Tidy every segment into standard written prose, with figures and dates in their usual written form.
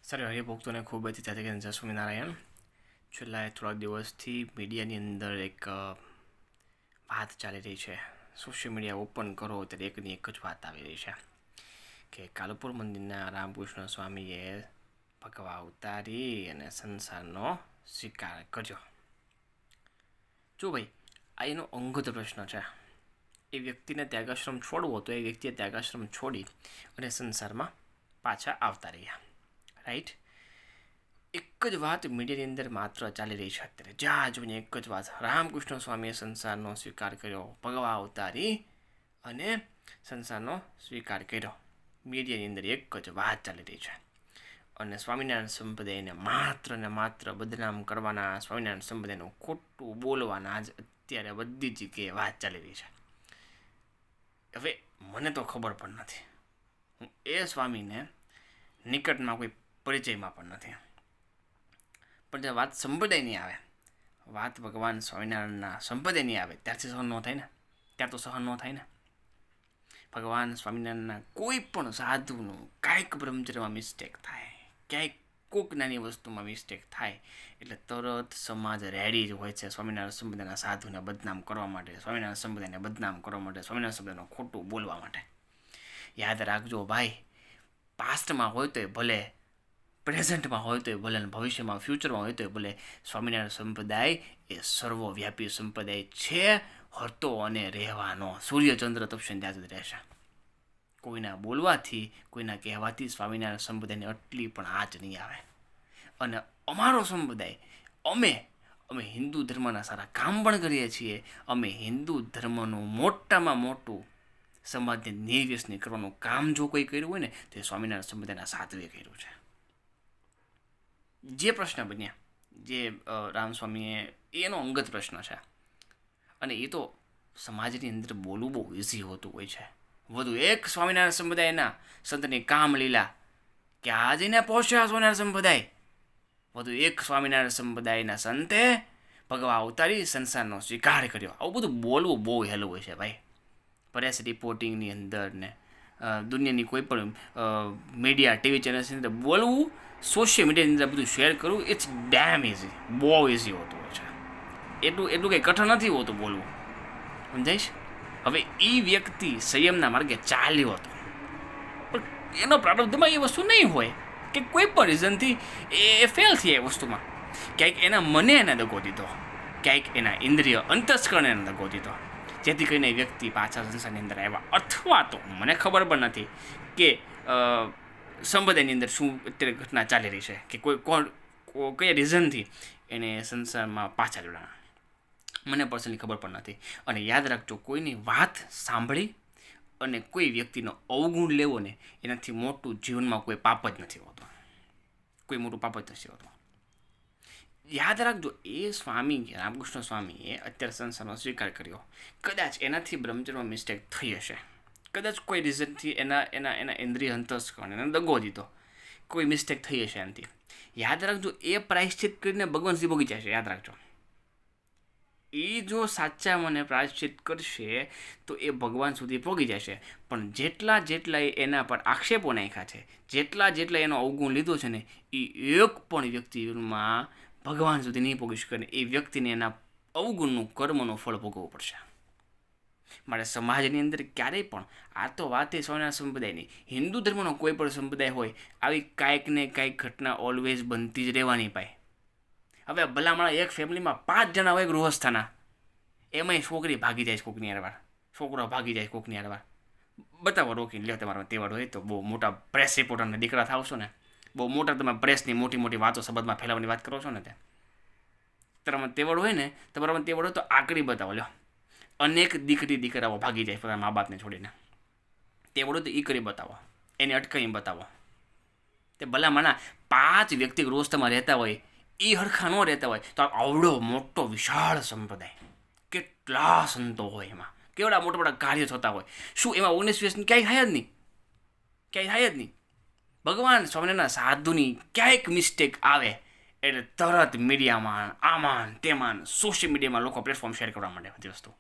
Sir હરિભક્તોને ખૂબ જ ઈચ્છા છે કે જય સ્વામિનારાયણ. છેલ્લા થોડા દિવસથી મીડિયાની અંદર એક વાત ચાલી રહી છે. સોશિયલ મીડિયા ઓપન કરો ત્યારે એકની એક જ વાત આવી રહી છે કે કાલુપુર મંદિરના રામકૃષ્ણ સ્વામીએ ભગવા ઉતારી અને સંસારનો સ્વીકાર કર્યો. જો ભાઈ, આ એનો અંગત પ્રશ્ન છે. એ વ્યક્તિને ત્યાગાશ્રમ છોડવો તો એ વ્યક્તિએ ત્યાગાશ્રમ છોડી અને સંસારમાં પાછા આવતા રહ્યા. રાઈટ. એક જ વાત મીડિયાની અંદર માત્ર ચાલી રહી છે અત્યારે. જ્યાં જોઈને એક જ વાત, રામકૃષ્ણ સ્વામીએ સંસારનો સ્વીકાર કર્યો, ભગવા ઉતારી અને સંસારનો સ્વીકાર કર્યો. મીડિયાની અંદર એક જ વાત ચાલી રહી છે. અને સ્વામિનારાયણ સંપ્રદાયને માત્ર ને માત્ર બદનામ કરવાના, સ્વામિનારાયણ સંપ્રદાયનું ખોટું બોલવાના જ અત્યારે બધી જગ્યાએ વાત ચાલી રહી છે. હવે મને તો ખબર પણ નથી. હું એ સ્વામીને નિકટમાં કોઈ પરિચયમાં પણ નથી. પણ જ્યારે વાત સંપ્રદાયની આવે, વાત ભગવાન સ્વામિનારાયણના સંપ્રદાયની આવે, ત્યારથી સહન ન થાય ને. ત્યાં તો સહન ન થાય ને. ભગવાન સ્વામિનારાયણના કોઈ પણ સાધુનું કાંઈક બ્રહ્મચર્યમાં મિસ્ટેક થાય, ક્યાંક કોઈક નાની વસ્તુમાં મિસ્ટેક થાય એટલે તરત સમાજ રેડી જ હોય છે સ્વામિનારાયણ સંપ્રદાયના સાધુને બદનામ કરવા માટે, સ્વામિનારાયણ સંપ્રદાયને બદનામ કરવા માટે, સ્વામિનારાયણ સંપ્રદાયનું ખોટું બોલવા માટે. યાદ રાખજો ભાઈ, પાસ્ટમાં હોય તો ભલે, પ્રેઝન્ટમાં હોય તો ભલે, ભવિષ્યમાં ફ્યુચરમાં હોય તો ભલે, સ્વામિનારાયણ સંપ્રદાય એ સર્વવ્યાપી સંપ્રદાય છે. હરતો અને રહેવાનો, સૂર્યચંદ્ર તપશે ત્યાં સુધી રહેશે. કોઈના બોલવાથી, કોઈના કહેવાથી સ્વામિનારાયણ સંપ્રદાયને આટલી પણ આંચ નહીં આવે. અને અમારો સંપ્રદાય, અમે હિન્દુ ધર્મના સારા કામ પણ કરીએ છીએ. અમે હિન્દુ ધર્મનું મોટામાં મોટું સમાજને નિર્વ્યસની કરવાનું કામ જો કોઈ કર્યું હોય ને તો સ્વામિનારાયણ સંપ્રદાયના સાધુએ કર્યું છે. જે પ્રશ્ન બન્યા, જે રામસ્વામીએ, એનો અંગત પ્રશ્ન છે. અને એ તો સમાજની અંદર બોલવું બહુ ઇઝી હોતું હોય છે. વધુ એક સ્વામિનારાયણ સંપ્રદાયના સંતની કામ લીલા કે આજે ને પહોંચ્યા સ્વામિનારાયણ સંપ્રદાય, વધુ એક સ્વામિનારાયણ સંપ્રદાયના સંતે ભગવા ઉતારી સંસારનો સ્વીકાર કર્યો. આવું બધું બોલવું બહુ હેલું હોય છે ભાઈ. પ્રેસ રિપોર્ટિંગની અંદર ને દુનિયાની કોઈ પણ મીડિયા, ટીવી ચેનલ્સની અંદર બોલવું, સોશિયલ મીડિયાની અંદર બધું શેર કરવું, ઇટ્સ ડેમ ઇઝી, બહુ ઇઝી હોતું હોય છે. એટલું કંઈ કઠણ નથી હોતું બોલવું, સમજાઈશ. હવે એ વ્યક્તિ સંયમના માર્ગે ચાલ્યો હતો, પણ એનો પ્રારબ્ધમાં એ વસ્તુ નહીં હોય કે કોઈ પણ રીઝનથી એ ફેલ થઈ એ વસ્તુમાં. ક્યાંક એના મને એને દગો દીધો, ક્યાંક એના ઇન્દ્રિય અંતસ્કરણે એને દગો દીધો, જેથી કરીને વ્યક્તિ પાછા સંસારની અંદર આવ્યા. અથવા તો મને ખબર પણ નથી કે સંપ્રદાયની અંદર શું અત્યારે ઘટના ચાલી રહી છે કે કયા રીઝનથી એને સંસારમાં પાછા જોડાણા. મને પર્સનલી ખબર પણ નથી. અને યાદ રાખજો, કોઈની વાત સાંભળી અને કોઈ વ્યક્તિનો અવગુણ લેવો ને, એનાથી મોટું જીવનમાં કોઈ પાપ જ નથી હોતું. કોઈ મોટું પાપ જ નથી હોતું. યાદ રાખજો, એ સ્વામી રામકૃષ્ણ સ્વામીએ અત્યારે સંસારનો સ્વીકાર કર્યો. કદાચ એનાથી બ્રહ્મચર્યમાં મિસ્ટેક થઈ હશે, કદાચ કોઈ રીઝનથી એના ઇન્દ્રિય અંતસ્કરણ એને દગો દીધો, કોઈ મિસ્ટેક થઈ હશે એનાથી. યાદ રાખજો, એ પ્રાયશ્ચિત કરીને ભગવાન સુધી પહોંચી જશે. યાદ રાખજો, એ જો સાચા મને પ્રાયશ્ચિત કરશે તો એ ભગવાન સુધી પહોંચી જશે. પણ જેટલા એના પર આક્ષેપો નાખ્યા છે, જેટલા એનો અવગુણ લીધો છે ને, એ એક પણ વ્યક્તિમાં ભગવાન સુધી નહીં પહોંચી શકે. એ વ્યક્તિને એના અવગુણનું કર્મનું ફળ ભોગવવું પડશે. મારે સમાજની અંદર ક્યારેય પણ, આ તો વાત એ સ્વામિનારાયણ સંપ્રદાયની, હિન્દુ ધર્મનો કોઈ પણ સંપ્રદાય હોય, આવી કાંઈક ને કાંઈક ઘટના ઓલવેઝ બનતી જ રહેવાની પાય. હવે ભલામણા એક ફેમિલીમાં 5 જણા હોય ગૃહસ્થાના, એમાંય છોકરી ભાગી જાય કોકની હારવાર, છોકરો ભાગી જાય કોકની હારવાર. બતાવો રોકીને, લ્યો તમારો તહેવાર હોય તો બહુ મોટા પ્રેસ રિપોર્ટરના દીકરા થાવશો ને, બહુ મોટા તમે પ્રેસની મોટી મોટી વાતો સંબંધમાં ફેલાવવાની વાત કરો છો ને, તમારા તહેવાર હોય ને, તમારામાં તહેવાર હોય તો આકડી બતાવો. લ્યો, અનેક દીકરાઓ ભાગી જાય પોતાના મા બાપને છોડીને. તહેવાર હોય તો એ કરી બતાવો, એને અટકાવી બતાવો. તે ભલામણા 5 વ્યક્તિ ગૃહસ્થમાં રહેતા હોય, એ હરખા ન રહેતા હોય તો આવડો મોટો વિશાળ સંપ્રદાય, કેટલા સંતો હોય એમાં, કેવડા મોટા મોટા કાર્ય થતા હોય. શું એમાં 19-20 ક્યાંય થાય જ નહીં, ક્યાંય થાય જ નહીં. ભગવાન સ્વામિનારાયણના સાધુની ક્યાંક મિસ્ટેક આવે એટલે તરત મીડિયામાં, આમાં તેમાં, સોશિયલ મીડિયામાં લોકો પ્લેટફોર્મ શેર કરવા માંડે બધી વસ્તુ.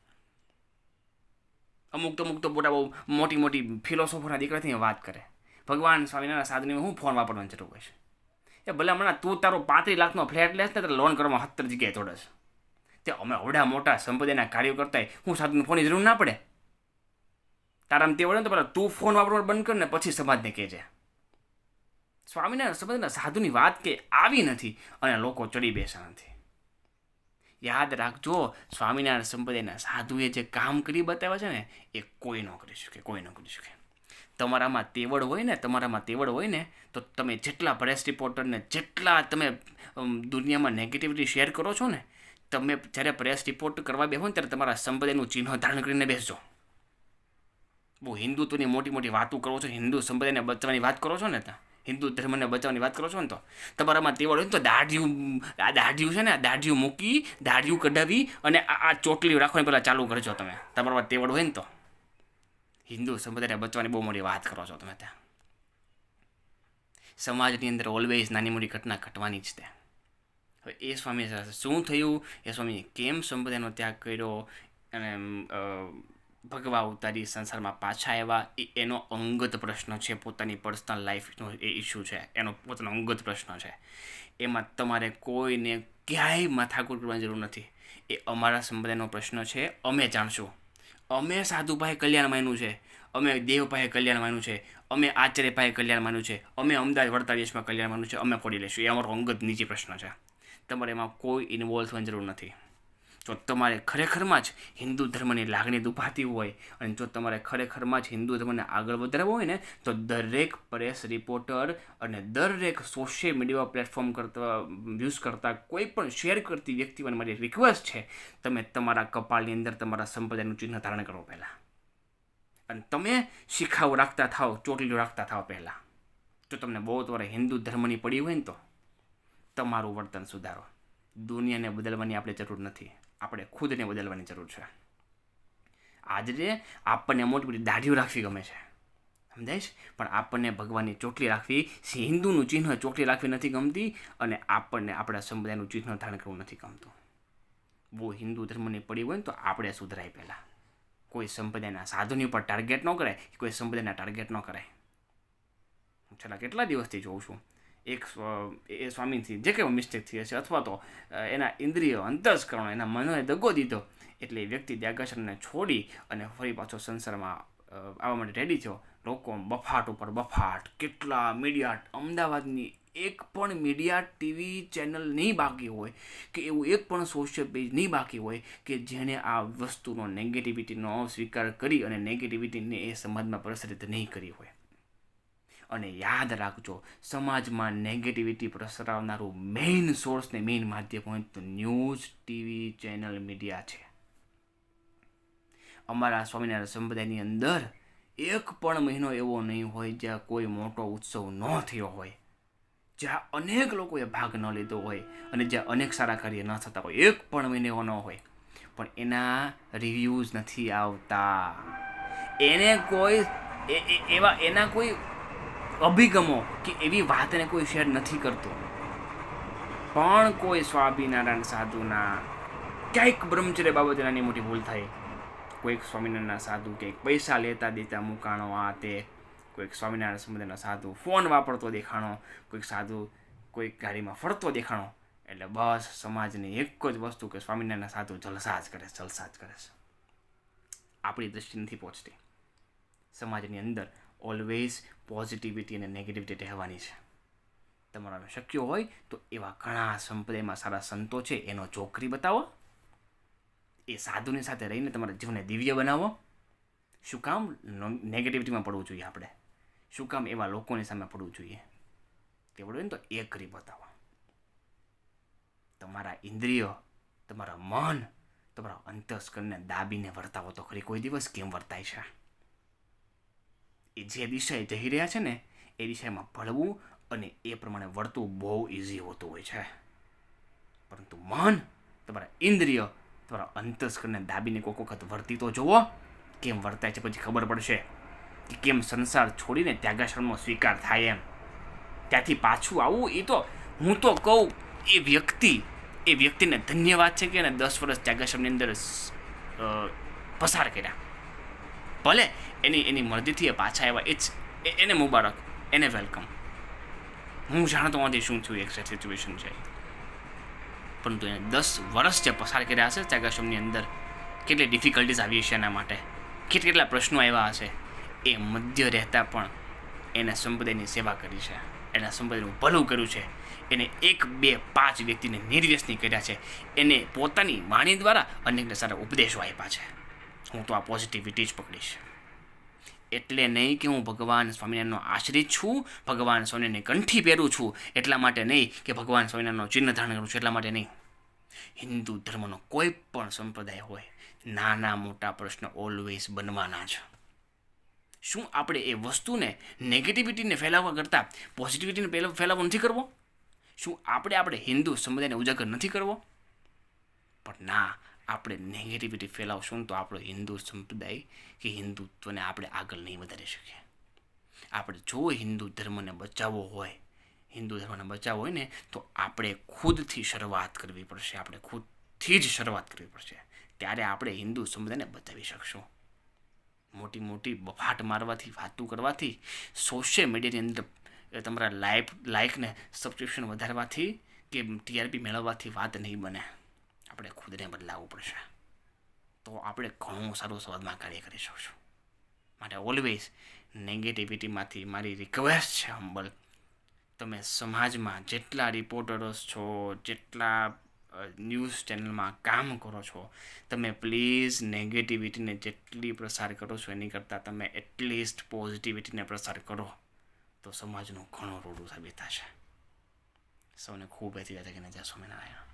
અમુક તો બહુ મોટી ફિલોસોફરના દીકરાથી વાત કરે. ભગવાન સ્વામિનારાયણ સાધુની હું ફોન વાપરવાની જરૂર હોય છે. તે ભલે હમણાં તું તારો 35 લાખનો ફ્લેટ લેશ ને તો લોન કરવામાં 70 જગ્યાએ તોડશ. તે અમે અવડા મોટા સંપત્તિના કાર્યો કરતા હું સાધુને ફોનની જરૂર ના પડે. તારામ તે વળે ને તો પેલા તું ફોન વાપરવાનું બંધ કર ને પછી સમાજને કહેજે. સ્વામિનારાયણ સંપ્રદાયના સાધુની વાત કે આવી નથી અને લોકો ચડી બેસા નથી. યાદ રાખજો, સ્વામિનારાયણ સંપ્રદાયના સાધુએ જે કામ કરી બતાવ્યા છે ને એ કોઈ ન કરી શકે, કોઈ ન કરી શકે. તમારામાં તેવડ હોય ને તો તમે જેટલા પ્રેસ રિપોર્ટરને જેટલા તમે દુનિયામાં નેગેટિવિટી શેર કરો છો ને, તમે જ્યારે પ્રેસ રિપોર્ટ કરવા બેસો ને ત્યારે તમારા સંપ્રદાયનું ચિહ્ન ધારણ કરીને બેસજો. બહુ હિન્દુત્વની મોટી મોટી વાતો કરો છો, હિન્દુ સંપ્રદાયને બચાવવાની વાત કરો છો ને, હિન્દુ ધર્મને બચાવવાની વાત કરો છો ને, તો તમારામાં તેવડ હોય ને તો દાઢિયું છે ને, દાઢિયું મૂકી, દાઢિયું કઢાવી અને આ ચોટલી રાખવાની પહેલાં ચાલુ કરજો. તમે તમારામાં તેવડ હોય ને તો હિન્દુ સંપ્રદાયને બચવાની બહુ મોટી વાત કરો છો તમે. ત્યાં સમાજની અંદર ઓલવેઝ નાની મોટી ઘટના ઘટવાની જ. તે હવે એ સ્વામી શું થયું, એ સ્વામીએ કેમ સંપ્રદાયનો ત્યાગ કર્યો અને ભગવા ઉતારી સંસારમાં પાછા આવ્યા, એનો અંગત પ્રશ્ન છે. પોતાની પર્સનલ લાઈફનો એ ઇસ્યુ છે, એનો પોતાનો અંગત પ્રશ્ન છે. એમાં તમારે કોઈને ક્યાંય માથાકૂટ કરવાની જરૂર નથી. એ અમારા સંપ્રદાયનો પ્રશ્ન છે, અમે જાણશું. અમે સાધુભાઈ કલ્યાણ માન્યું છે, અમે દેવભાઈ કલ્યાણ માન્યું છે, અમે આચાર્યભાઈ કલ્યાણ માન્યું છે, અમે અમદાવાદ વડતાલીસમાં કલ્યાણ માન્યું છે, અમે ફોડી લઈશું. એ અમારો અંગત નીચે પ્રશ્ન છે. તમારે એમાં કોઈ ઇન્વોલ્વ થવાની જરૂર નથી. જો તમારે ખરેખરમાં જ હિન્દુ ધર્મની લાગણી દુભાતી હોય અને જો તમારે ખરેખરમાં જ હિન્દુ ધર્મને આગળ વધારવો હોય ને તો દરેક પ્રેસ રિપોર્ટર અને દરેક સોશિયલ મીડિયા પ્લેટફોર્મ યુઝ કરતા કોઈ પણ શેર કરતી વ્યક્તિઓને મારી રિક્વેસ્ટ છે, તમે તમારા કપાળની અંદર તમારા સંપ્રદાયનું ચિહ્ન ધારણ કરો પહેલાં. અને તમે શિખાઓ રાખતા થાઓ, ચોટલીઓ રાખતા થાઓ પહેલાં. જો તમને બહુ તમારે હિન્દુ ધર્મની પડી હોય ને તો તમારું વર્તન સુધારો. દુનિયાને બદલવાની આપણે જરૂર નથી, આપણે ખુદને બદલવાની જરૂર છે. આજે આપણને મોટી મોટી દાઢીઓ રાખવી ગમે છે, સમજાય છે, પણ આપણને ભગવાનની ચોટલી રાખવી, હિન્દુનું ચિહ્ન ચોટલી રાખવી નથી ગમતી અને આપણને આપણા સંપ્રદાયનું ચિહ્ન ધારણ કરવું નથી ગમતું. બહુ હિન્દુ ધર્મની પડી હોય ને તો આપણે સુધરાય પહેલાં. કોઈ સંપ્રદાયના સાધુની ઉપર ટાર્ગેટ ન કરાય, કોઈ સંપ્રદાયના ટાર્ગેટ ન કરાય. હું છેલ્લા કેટલા દિવસથી જોઉં છું, એક એ સ્વામીથી જે કંઈ મિસ્ટેક થઈ હશે અથવા તો એના ઇન્દ્રિયો અંતસ્કરણો એના મનોએ દગો દીધો એટલે એ વ્યક્તિ ત્યાગાશ્રમને છોડી અને ફરી પાછો સંસારમાં આવવા માટે રેડી થયો. લોકો બફાટ ઉપર બફાટ, કેટલા મીડિયા, અમદાવાદની એક પણ મીડિયા ટીવી ચેનલ નહીં બાકી હોય કે એવું એક પણ સોશિયલ પેજ નહીં બાકી હોય કે જેણે આ વસ્તુનો નેગેટિવિટીનો સ્વીકાર કરી અને નેગેટિવિટીને એ સમાજમાં પ્રસારિત નહીં કરી હોય. અને યાદ રાખજો, સમાજમાં નેગેટિવિટી પ્રસરાવનારું મેઇન સોર્સ ને મેઇન માધ્યમ હોય તો ન્યૂઝ, ટીવી ચેનલ, મીડિયા છે. અમારા સ્વામિનારાયણ સંપ્રદાયની અંદર એક પણ મહિનો એવો નહીં હોય જ્યાં કોઈ મોટો ઉત્સવ ન થયો હોય, જ્યાં અનેક લોકોએ ભાગ ન લીધો હોય અને જ્યાં અનેક સારા કાર્ય ન થતા હોય. એક પણ મહિનો એવો ન હોય પણ એના રિવ્યૂઝ નથી આવતા. એને કોઈ એના કોઈ અભિગમો કે એવી વાતને કોઈ શેર નથી કરતો. પણ કોઈ સ્વામિનારાયણ સાધુના ક્યાંક બ્રહ્મચર્ય બાબતે નાની મોટી ભૂલ થાય, કોઈક સ્વામિનારાયણના સાધુ કંઈક પૈસા લેતા દેતા મુકાણો, આ તે, કોઈક સ્વામિનારાયણ સંપ્રદાયનો સાધુ ફોન વાપરતો દેખાણો, કોઈક સાધુ કોઈક ગાડીમાં ફરતો દેખાણો, એટલે બસ સમાજની એક જ વસ્તુ કે સ્વામિનારાયણના સાધુ જલસા જ કરે છે. આપણી દૃષ્ટિ નથી પહોંચતી. સમાજની અંદર ઓલવેઝ પોઝિટિવિટી અને નેગેટિવિટી રહેવાની છે. તમારા શક્ય હોય તો એવા ઘણા સંપ્રદાયમાં સારા સંતો છે, એનો ચોકરી બતાવો, એ સાધુની સાથે રહીને તમારા જીવનને દિવ્ય બનાવો. શું કામ નેગેટિવિટીમાં પડવું જોઈએ આપણે? શું કામ એવા લોકોની સામે પડવું જોઈએ? તેવડું હોય ને તો એ કરી બતાવો. તમારા ઇન્દ્રિયો, તમારા મન, તમારા અંતસ્કરણને દાબીને વર્તાવો તો ખરી. કોઈ દિવસ કેમ વર્તાય છે? એ જે દિશાએ જઈ રહ્યા છે ને એ દિશામાં ભળવું અને એ પ્રમાણે વર્તવું બહુ ઇઝી હોતું હોય છે. પરંતુ મન, તમારા ઇન્દ્રિય, તમારા અંતસ્કરણને દાબીને કોઈક વખત વર્તી તો જુઓ કેમ વર્તાય છે, પછી ખબર પડશે કે કેમ સંસાર છોડીને ત્યાગાશ્રમનો સ્વીકાર થાય. એમ ત્યાંથી પાછું આવવું, એ તો હું તો કહું એ વ્યક્તિને ધન્યવાદ છે કે એને 10 વર્ષ ત્યાગાશ્રમની અંદર પસાર કર્યા. ભલે એની મરજીથી એ પાછા આવ્યા, એને મુબારક, એને વેલકમ. હું જાણતો નથી શું થયું એક્ઝેક્ટ સિચ્યુએશન છે, પરંતુ એને 10 વર્ષ જે પસાર કર્યા હશે ત્યાગાશ્રમની અંદર, કેટલી ડિફિકલ્ટીઝ આવી હશે એના માટે, કેટલા પ્રશ્નો આવ્યા હશે, એ મધ્ય રહેતા પણ એને સંપ્રદાયની સેવા કરી છે, એના સંપ્રદાયનું ભલું કર્યું છે, એને 1, 2, 5 વ્યક્તિને નિર્વ્યસની કર્યા છે, એને પોતાની વાણી દ્વારા અનેકને સારા ઉપદેશો આપ્યા છે. હું તો આ પોઝિટિવિટી જ પકડીશ. એટલે નહીં કે હું ભગવાન સ્વામિનારાયણનો આશ્રિત છું, ભગવાન સ્વામિનારાયણની કંઠી પહેરું છું એટલા માટે નહીં, કે ભગવાન સ્વામિનારાયણનો ચિહ્ન ધારણ કરું છું એટલા માટે નહીં. હિન્દુ ધર્મનો કોઈ પણ સંપ્રદાય હોય, નાના મોટા પ્રશ્ન ઓલવેઝ બનવાના છે. શું આપણે એ વસ્તુને નેગેટિવિટીને ફેલાવવા કરતાં પોઝિટિવિટીને ફેલાવો નથી કરવો? શું આપણે હિન્દુ સમુદાયને ઉજાગર નથી કરવો? પણ ના, આપણે નેગેટિવિટી ફેલાવશું તો આપણો હિન્દુ સંપ્રદાય કે હિન્દુત્વને આપણે આગળ નહીં વધારી શકીએ. આપણે જો હિન્દુ ધર્મને બચાવવો હોય ને, તો આપણે ખુદથી શરૂઆત કરવી પડશે. આપણે ખુદથી જ શરૂઆત કરવી પડશે. ત્યારે આપણે હિન્દુ સમુદાયને બચાવી શકશું. મોટી મોટી બફાટ મારવાથી, વાતું કરવાથી, સોશિયલ મીડિયાની અંદર તમારા લાઇકને સબસ્ક્રિપ્શન વધારવાથી કે TRP મેળવવાથી વાત નહીં બને. આપણે ખુદને બદલાવવું પડશે, તો આપણે ઘણું સારું સમાજમાં કાર્ય કરી શકશું. માટે ઓલવેઝ નેગેટિવિટીમાંથી મારી રિક્વેસ્ટ છે હમ્બલ, તમે સમાજમાં જેટલા રિપોર્ટર્સ છો, જેટલા ન્યૂઝ ચેનલમાં કામ કરો છો, તમે પ્લીઝ નેગેટિવિટીને જેટલી પ્રસાર કરો છો એની કરતાં તમે એટલીસ્ટ પોઝિટિવિટીને પ્રસાર કરો, તો સમાજનું ઘણું રોડું સાબિત થશે. સૌને ખૂબ એથી જય સ્વામિનારાયણ.